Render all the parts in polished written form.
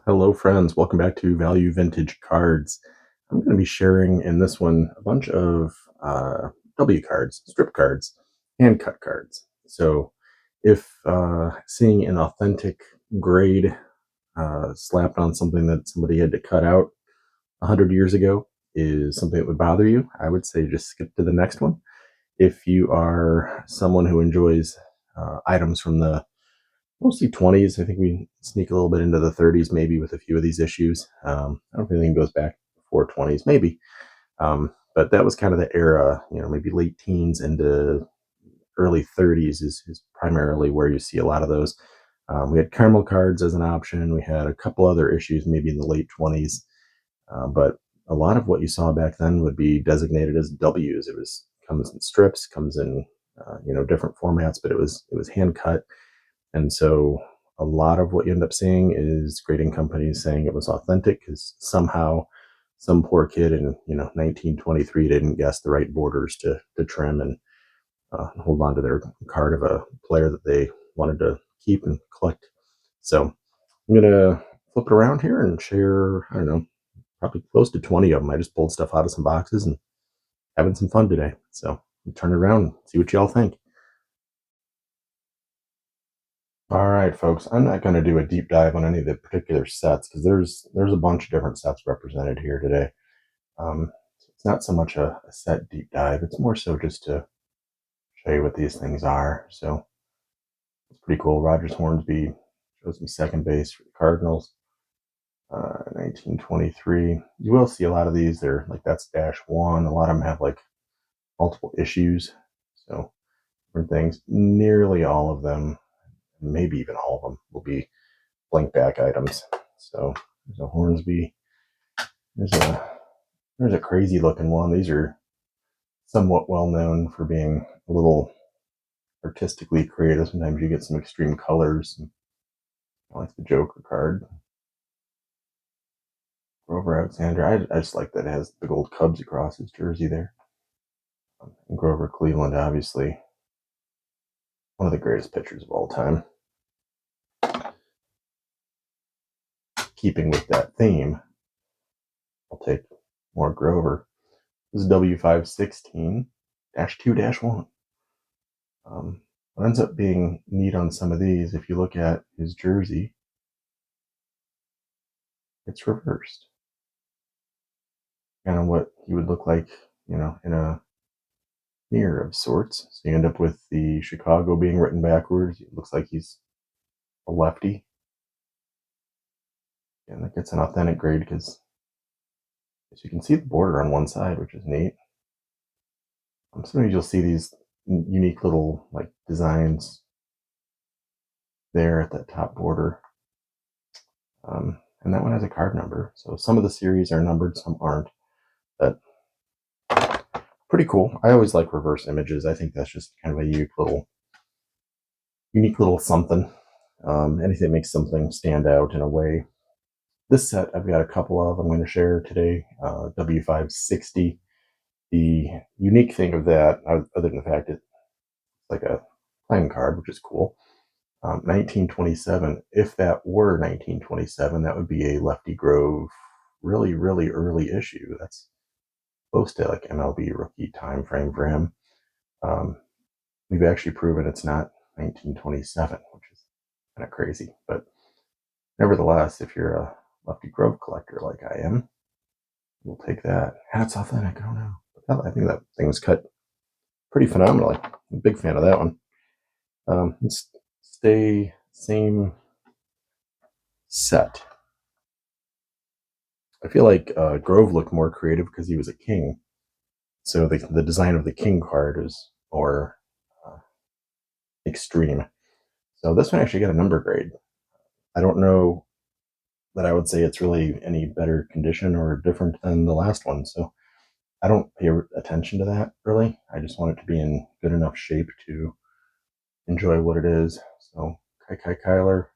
Hello, friends. Welcome back to Value Vintage Cards. I'm going to be sharing in this one a bunch of W cards, strip cards, and cut cards. So, if seeing an authentic grade slapped on something that somebody had to cut out 100 years ago is something that would bother you, I would say just skip to the next one. If you are someone who enjoys items from the mostly 20s. I think we sneak a little bit into the 30s, maybe with a few of these issues. I don't think anything goes back before 20s, maybe. But that was kind of the era, maybe late teens into early 30s is primarily where you see a lot of those. We had caramel cards as an option. We had a couple other issues, maybe in the late 20s. But a lot of what you saw back then would be designated as W's. It was comes in strips, comes in different formats, but it was hand cut, and so a lot of what you end up seeing is grading companies saying it was authentic because somehow some poor kid in 1923 didn't guess the right borders to trim and hold on to their card of a player that they wanted to keep and collect. So I'm gonna flip it around here and share, I don't know, probably close to 20 of them. I just pulled stuff out of some boxes and having some fun today. So turn it around and see what y'all think. All right, folks. I'm not going to do a deep dive on any of the particular sets because there's a bunch of different sets represented here today. It's not so much a set deep dive. It's more so just to show you what these things are. So it's pretty cool. Rogers Hornsby shows me second base for the Cardinals. 1923. You will see a lot of these. They're like that's -1. A lot of them have like multiple issues. So different things. Nearly all of them, maybe even all of them, will be blank back items. So there's a Hornsby. There's a crazy looking one. These are somewhat well known for being a little artistically creative. Sometimes you get some extreme colors. I like the Joker card. Grover Alexander. I just like that it has the gold Cubs across his jersey there. And Grover Cleveland, obviously, one of the greatest pitchers of all time. Keeping with that theme, I'll take more Grover. This is W516-2-1. What ends up being neat on some of these, if you look at his jersey, it's reversed. Kind of what he would look like, in a mirror of sorts. So you end up with the Chicago being written backwards. It looks like he's a lefty. And that gets an authentic grade because you can see the border on one side, which is neat. Sometimes you'll see these unique little like designs there at that top border. And that one has a card number. So some of the series are numbered, some aren't. But pretty cool. I always like reverse images. I think that's just kind of a unique little something. Anything that makes something stand out in a way. This set I've got a couple of I'm going to share today. W560. The unique thing of that, other than the fact it's like a playing card, which is cool. 1927. If that were 1927, that would be a Lefty Grove really, really early issue. That's close to like MLB rookie time frame for him. We've actually proven it's not 1927, which is kind of crazy. But nevertheless, if you're a Lefty Grove collector like I am, we'll take that. And it's authentic. I don't know. I think that thing was cut pretty phenomenally. I'm a big fan of that one. Let's stay same set. I feel like Grove looked more creative because he was a king. So the design of the king card is more extreme. So this one actually got a number grade. I don't know that I would say it's really any better condition or different than the last one. So I don't pay attention to that really. I just want it to be in good enough shape to enjoy what it is. So Kai Kyler,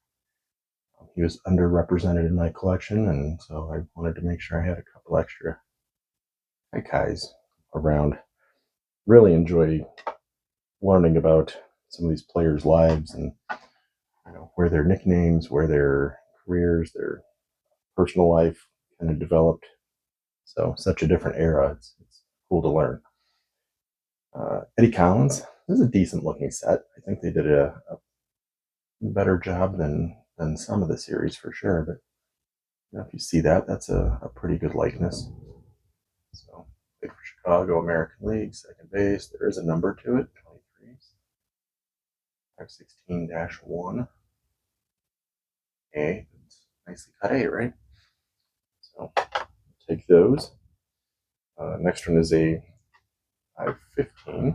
he was underrepresented in my collection, and so I wanted to make sure I had a couple extra Kais around. Really enjoy learning about some of these players' lives and where their nicknames, where their careers, their personal life kind of developed. So such a different era. It's cool to learn. Eddie Collins, this is a decent looking set. I think they did a better job than some of the series for sure. But you know, if you see that, that's a pretty good likeness. So played for Chicago American League, second base. There is a number to it, 23, 516-1. A, it's nicely cut A, right? So take those. Next one is a 515-2.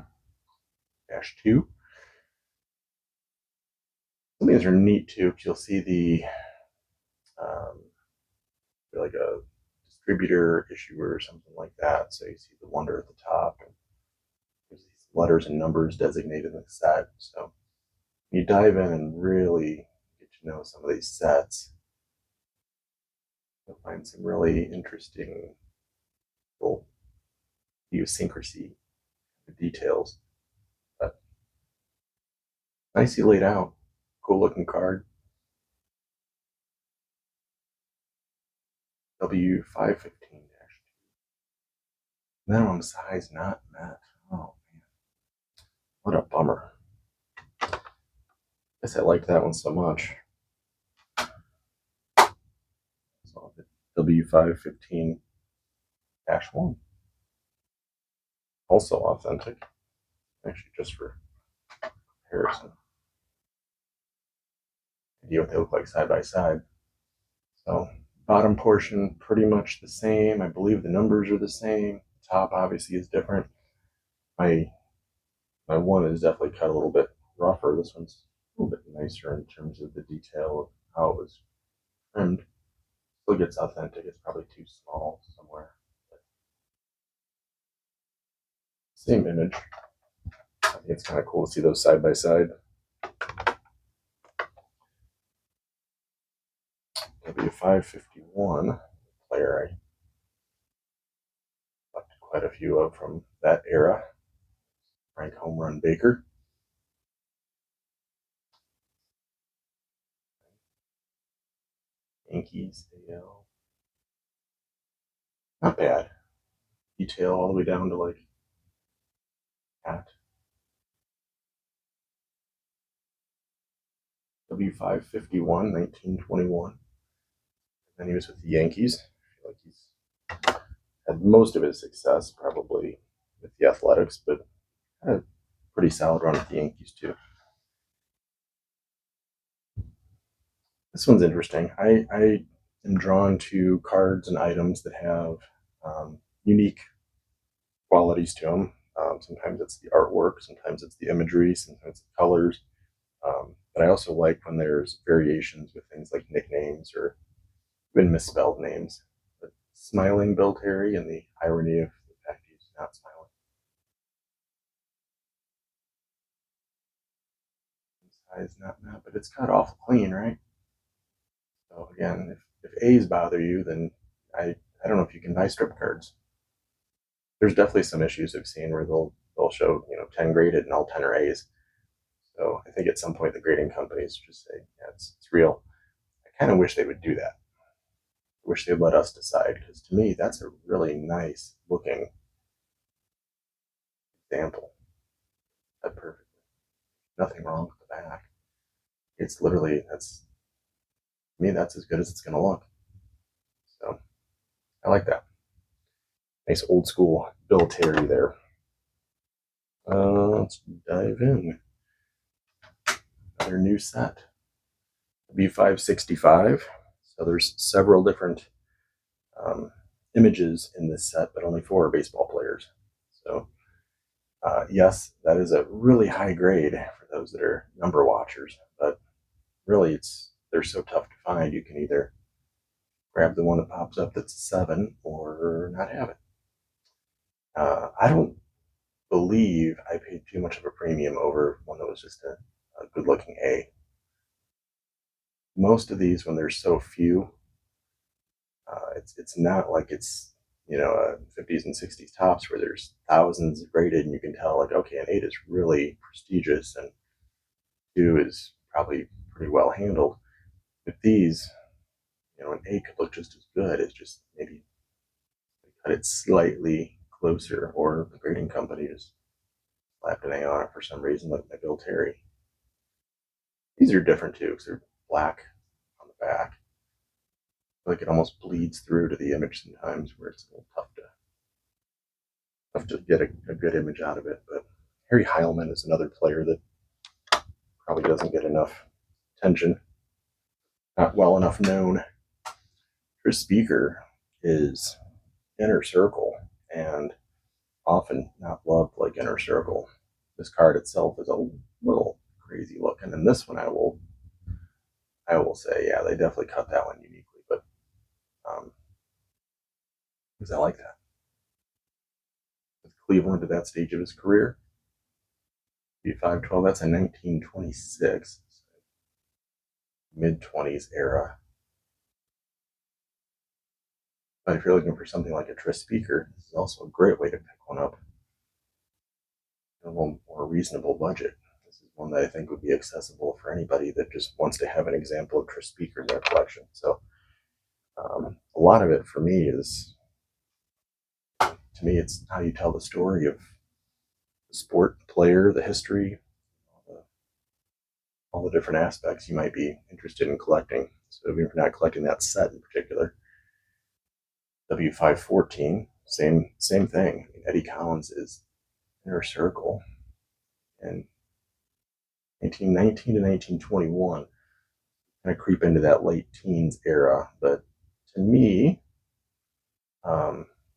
Some of these are neat too, because you'll see the like a distributor, issuer, or something like that. So you see the wonder at the top, and there's these letters and numbers designated in the set. So you dive in and really get to know some of these sets, you'll find some really interesting little idiosyncrasy, the details. But nicely laid out, cool looking card. W515-2. Minimum size not met. Oh man, what a bummer. I guess I liked that one so much. So W515-1. Also authentic. Actually, just for comparison. Idea what they look like side by side. So bottom portion pretty much the same. I believe the numbers are the same. Top obviously is different. My one is definitely cut a little bit rougher. This one's a little bit nicer in terms of the detail of how it was trimmed. Still gets authentic. It's probably too small somewhere. Same image. I think it's kind of cool to see those side by side. W551 player I collected quite a few of from that era. Frank Home Run Baker. Yankees AL. Not bad. Detail all the way down to like hat. W551, 1921. And he was with the Yankees. I feel like he's had most of his success probably with the Athletics, but had a pretty solid run with the Yankees too. This one's interesting. I am drawn to cards and items that have unique qualities to them. Sometimes it's the artwork, sometimes it's the imagery, sometimes it's the colors. But I also like when there's variations with things like nicknames or even misspelled names. But smiling Bill Terry and the irony of the fact he's not smiling. Size not met, but it's cut off clean, right? So again, if A's bother you, then I don't know if you can buy strip cards. There's definitely some issues I've seen where they'll show 10 graded and all 10 are A's. So I think at some point the grading companies just say, yeah, it's real. I kind of wish they would do that. I wish they'd let us decide, because to me that's a really nice looking example. That perfectly. Nothing wrong with the back. It's literally that's as good as it's gonna look. So I like that. Nice old school Bill Terry there. Let's dive in. Another new set. B565. So there's several different images in this set, but only 4 baseball players. So yes, that is a really high grade for those that are number watchers, but really they're so tough to find. You can either grab the one that pops up that's a 7 or not have it. I don't believe I paid too much of a premium over one that was just a good looking A. Most of these, when there's so few, it's not like it's 50s and 60s tops where there's thousands graded and you can tell like, okay, an 8 is really prestigious and 2 is probably pretty well handled. With these, an A could look just as good. It's just maybe cut it slightly closer, or the grading company just slapped an A on it for some reason, like my Bill Terry. These are different too, because they're black on the back. Like it almost bleeds through to the image sometimes, where it's a little tough to get a good image out of it. But Harry Heilman is another player that probably doesn't get enough attention, not well enough known. His speaker is inner circle, and often not loved like inner circle. This card itself is a little crazy looking, and this one I will say, yeah, they definitely cut that one uniquely, but because I like that. With Cleveland at that stage of his career, B512, that's a 1926, mid-20s era. But if you're looking for something like a Triss speaker, this is also a great way to pick one up in a little more reasonable budget. This is one that I think would be accessible for anybody that just wants to have an example of Triss speaker in their collection. So a lot of it for me is, to me, it's how you tell the story of the sport, the player, the history, all the different aspects you might be interested in collecting. So if you're not collecting that set in particular, W514, same thing. Eddie Collins is inner circle, and 1919 to 1921 kind of creep into that late teens era. But to me,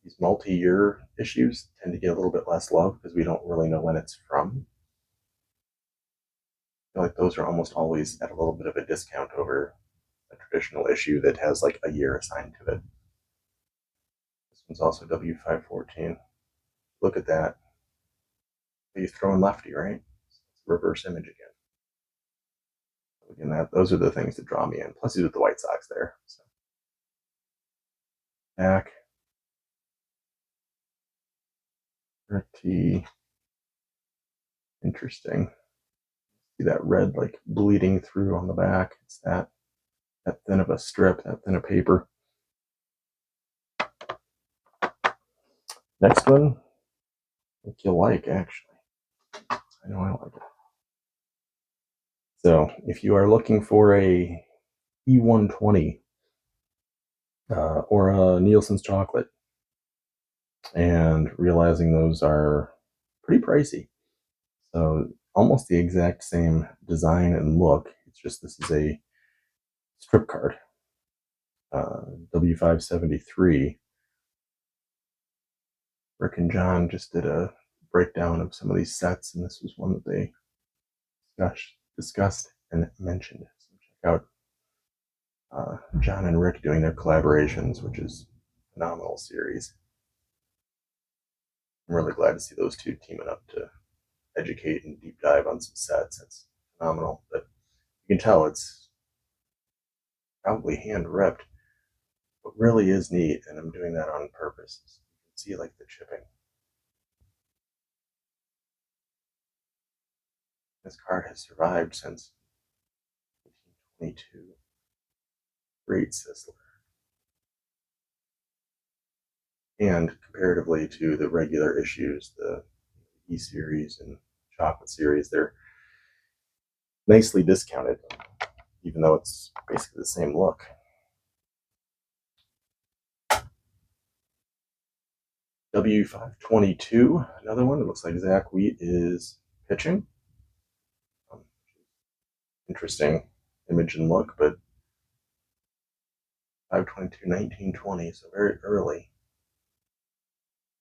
these multi-year issues tend to get a little bit less love because we don't really know when it's from. I feel like those are almost always at a little bit of a discount over a traditional issue that has like a year assigned to it. This one's also W514. Look at that. He's throwing lefty, right? Reverse image again. Again, those are the things that draw me in. Plus, he's with the White Sox there. So. Back. T. Interesting. See that red like bleeding through on the back. It's that thin of a strip, that thin of paper. Next one, I think you'll like, actually. I know I like it. So if you are looking for a E120 or a Nielsen's chocolate, and realizing those are pretty pricey, so almost the exact same design and look, it's just this is a strip card, W573. Rick and John just did a breakdown of some of these sets, and this was one that they discussed and mentioned. So check out John and Rick doing their collaborations, which is a phenomenal series. I'm really glad to see those two teaming up to educate and deep dive on some sets. It's phenomenal, but you can tell it's probably hand ripped, but really is neat, and I'm doing that on purpose. You can see like the chipping. This card has survived since 1822. Great Sizzler. And comparatively to the regular issues, the E-series and chocolate series, they're nicely discounted, even though it's basically the same look. W522, another one. It looks like Zach Wheat is pitching. Interesting image and look, but 522, 1920, so very early.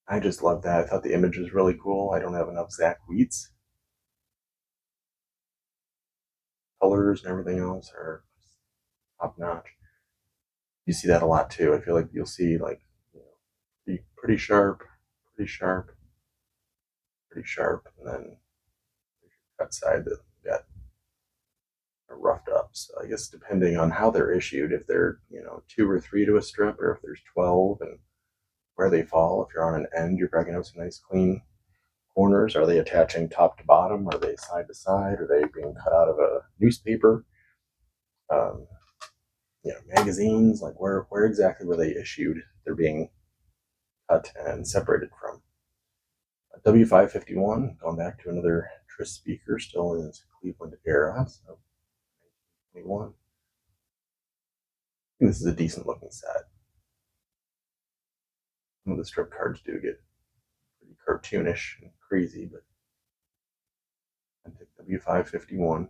I just love that. I thought the image was really cool. I don't have enough Zach Wheats. Colors and everything else are top notch. You see that a lot too. I feel like you'll see like, pretty sharp, pretty sharp, pretty sharp, and then cut side that got roughed up. So I guess depending on how they're issued, if they're 2 or 3 to a strip, or if there's 12, and where they fall. If you're on an end, you're probably gonna have some nice clean corners. Are they attaching top to bottom? Are they side to side? Are they being cut out of a newspaper? magazines, like where exactly were they issued? They're being cut and separated from. W551, going back to another Tris speaker, still in its Cleveland era, so 21. This is a decent looking set. Some of the strip cards do get pretty cartoonish and crazy, but I pick W551.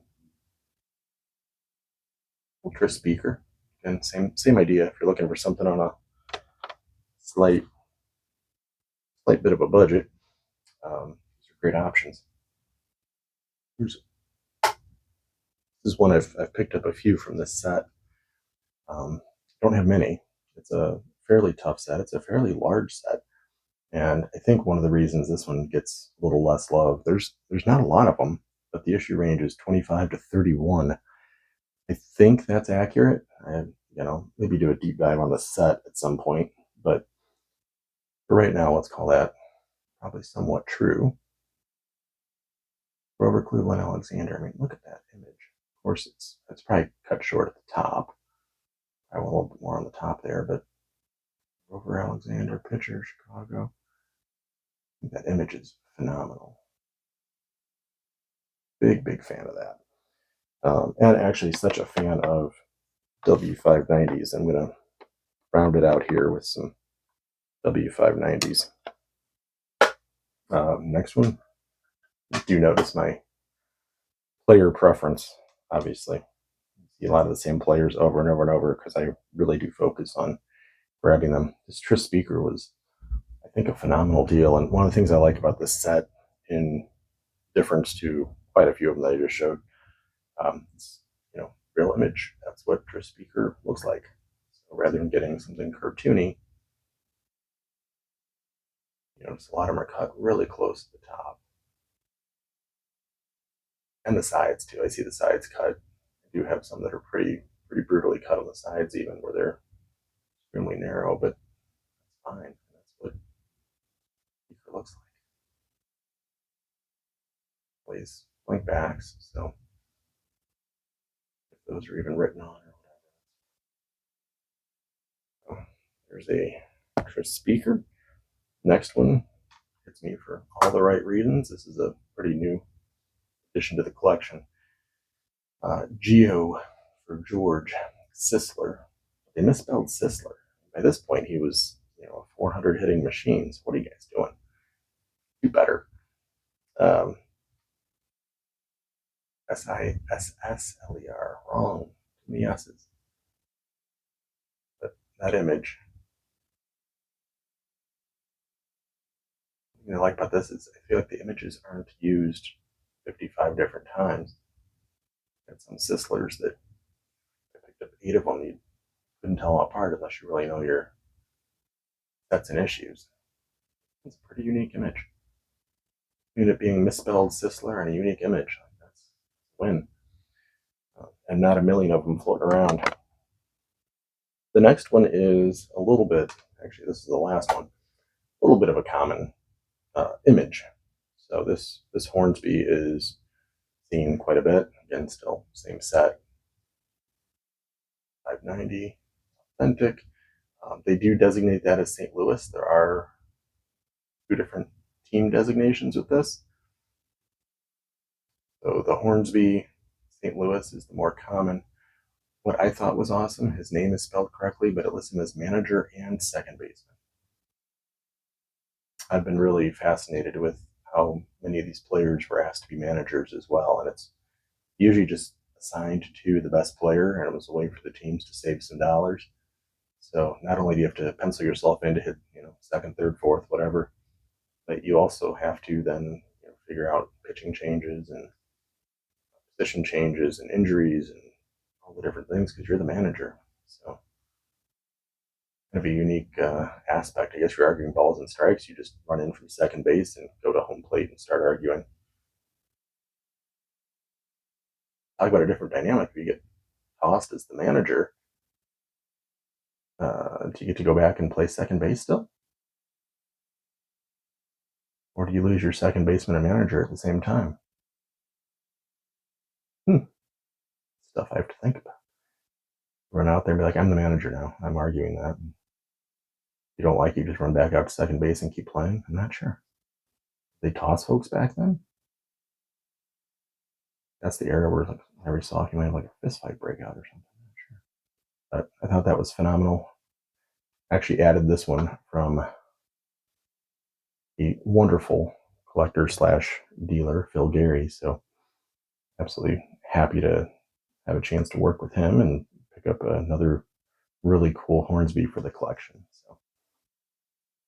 Ultra speaker. And same idea. If you're looking for something on a slight bit of a budget, these are great options. This is one I've picked up a few from this set. Don't have many. It's a fairly tough set. It's a fairly large set. And I think one of the reasons this one gets a little less love, there's not a lot of them, but the issue range is 25 to 31. I think that's accurate. Maybe do a deep dive on the set at some point, but for right now, let's call that probably somewhat true. Grover Cleveland Alexander. I mean, look at that image. Of course, it's probably cut short at the top. I want a little bit more on the top there, but Grover Alexander, pitcher, Chicago. I think that image is phenomenal. Big fan of that. And actually, such a fan of W590s. I'm going to round it out here with some W590s. Next one. Do notice my player preference, obviously. See a lot of the same players over and over and over because I really do focus on grabbing them. This Tris speaker was, I think, a phenomenal deal. And one of the things I like about this set, in difference to quite a few of them that I just showed, it's, real image. That's what Tris speaker looks like. So rather than getting something cartoony, just a lot of them are cut really close to the top. And the sides too. I see the sides cut. I do have some that are pretty brutally cut on the sides, even where they're extremely narrow, but that's fine. That's what speaker looks like. Plays blank backs, so if those are even written on or whatever. So there's a extra speaker. Next one hits me for all the right reasons. This is a pretty new addition to the collection. Geo for George Sisler. They misspelled Sisler. By this point, he was a 400 hitting machine. So what are you guys doing? Do better. Sisler, wrong. Too many S's. But that image, what I like about this is I feel like the images aren't used 55 different times. Got some Sislers that I picked up 8 of them. You couldn't tell them apart unless you really know your sets and issues. It's a pretty unique image. It being misspelled Sisler and a unique image, that's a win. And not a million of them floating around. The next one is a little bit, actually this is the last one, a little bit of a common image. So this Hornsby is seen quite a bit. Again, still same set. 590, authentic. They do designate that as St. Louis. There are 2 different team designations with this. So the Hornsby St. Louis is the more common. What I thought was awesome, his name is spelled correctly, but it lists him as manager and second baseman. I've been really fascinated with how many of these players were asked to be managers as well, and it's usually just assigned to the best player, and it was a way for the teams to save some dollars. So not only do you have to pencil yourself in to hit, second, third, fourth, whatever, but you also have to then figure out pitching changes and position changes and injuries and all the different things because you're the manager. So kind of a unique aspect. I guess you're arguing balls and strikes. You just run in from second base and go to home plate and start arguing. Talk about a different dynamic. If you get tossed as the manager, do you get to go back and play second base still? Or do you lose your second baseman and manager at the same time? Stuff I have to think about. run out there and be like, I'm the manager now. I'm arguing that. If you don't like it, you just run back out to second base and keep playing. I'm not sure. They toss folks back then. That's the era where like every so often you might have like a fist fight breakout or something. I'm not sure. But I thought that was phenomenal. Actually added this one from a wonderful collector slash dealer, Phil Gary. So absolutely happy to have a chance to work with him and pick up another really cool Hornsby for the collection. So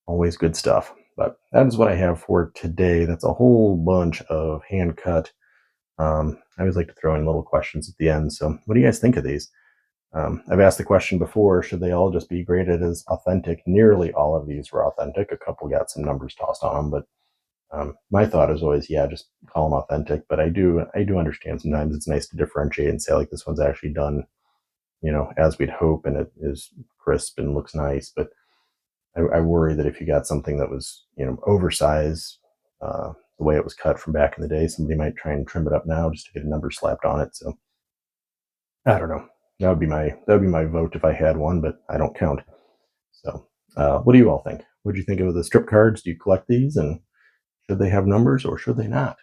always good stuff. But that is what I have for today. That's a whole bunch of hand cut. I always like to throw in little questions at the end. So what do you guys think of these? I've asked the question before, should they all just be graded as authentic? Nearly all of these were authentic. A couple got some numbers tossed on them, but my thought is always, yeah, just call them authentic. But I do understand sometimes it's nice to differentiate and say, like, this one's actually done, as we'd hope, and it is crisp and looks nice. But I worry that if you got something that was, oversized, the way it was cut from back in the day, somebody might try and trim it up now just to get a number slapped on it. So I don't know. That would be my vote if I had one, but I don't count. So, what do you all think? What do you think of the strip cards? Do you collect these, and should they have numbers or should they not?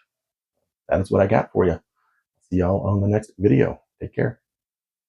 That is what I got for you. See y'all on the next video. Take care.